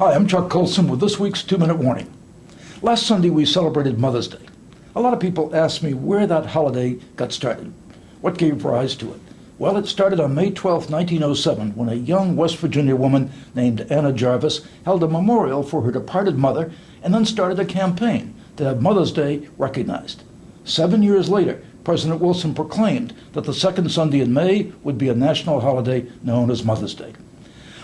Hi, I'm Chuck Colson with this week's 2-Minute Warning. Last Sunday we celebrated Mother's Day. A lot of people ask me where that holiday got started. What gave rise to it? Well, it started on May 12, 1907, when a young West Virginia woman named Anna Jarvis held a memorial for her departed mother and then started a campaign to have Mother's Day recognized. 7 years later, President Wilson proclaimed that the second Sunday in May would be a national holiday known as Mother's Day.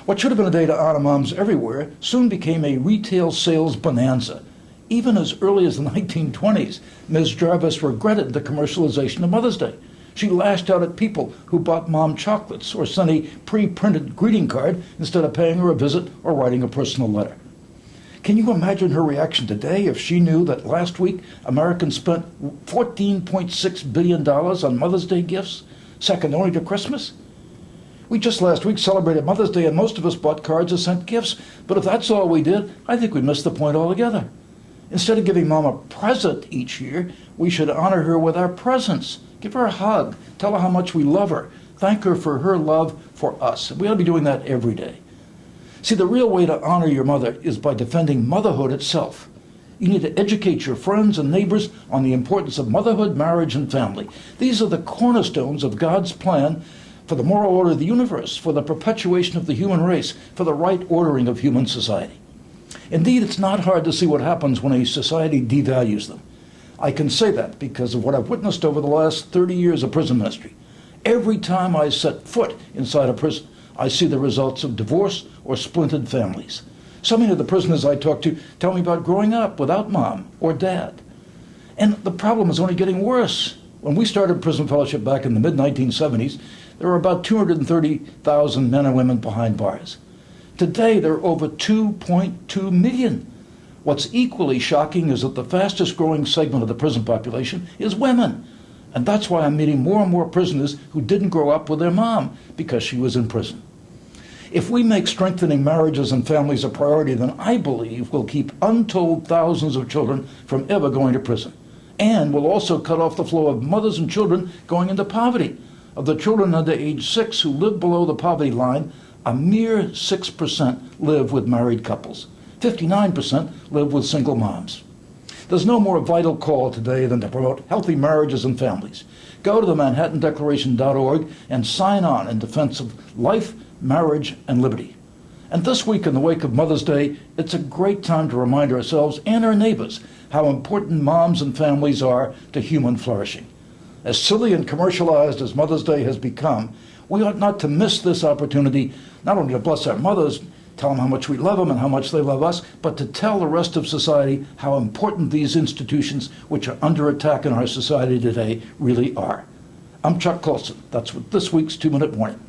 What should have been a day to honor moms everywhere soon became a retail sales bonanza. Even as early as the 1920s, Ms. Jarvis regretted the commercialization of Mother's Day. She lashed out at people who bought mom chocolates or sent a pre-printed greeting card instead of paying her a visit or writing a personal letter. Can you imagine her reaction today if she knew that last week Americans spent $14.6 billion on Mother's Day gifts, second only to Christmas? We just last week celebrated Mother's Day and most of us bought cards or sent gifts, but if that's all we did, I think we missed the point altogether. Instead of giving Mom a present each year, we should honor her with our presence. Give her a hug, tell her how much we love her, thank her for her love for us. We ought to be doing that every day. See, the real way to honor your mother is by defending motherhood itself. You need to educate your friends and neighbors on the importance of motherhood, marriage, and family. These are the cornerstones of God's plan for the moral order of the universe, for the perpetuation of the human race, for the right ordering of human society. Indeed, it's not hard to see what happens when a society devalues them. I can say that because of what I've witnessed over the last 30 years of prison ministry. Every time I set foot inside a prison, I see the results of divorce or splintered families. So many of the prisoners I talk to tell me about growing up without mom or dad. And the problem is only getting worse. When we started Prison Fellowship back in the mid-1970s, there were about 230,000 men and women behind bars. Today, there are over 2.2 million. What's equally shocking is that the fastest growing segment of the prison population is women. And that's why I'm meeting more and more prisoners who didn't grow up with their mom because she was in prison. If we make strengthening marriages and families a priority, then I believe we'll keep untold thousands of children from ever going to prison. And we'll also cut off the flow of mothers and children going into poverty. Of the children under age 6 who live below the poverty line, a mere 6% live with married couples. 59% live with single moms. There's no more vital call today than to promote healthy marriages and families. Go to the ManhattanDeclaration.org and sign on in defense of life, marriage, and liberty. And this week, in the wake of Mother's Day, it's a great time to remind ourselves and our neighbors how important moms and families are to human flourishing. As silly and commercialized as Mother's Day has become, we ought not to miss this opportunity not only to bless our mothers, tell them how much we love them and how much they love us, but to tell the rest of society how important these institutions, which are under attack in our society today, really are. I'm Chuck Colson. That's what this week's 2-Minute Warning.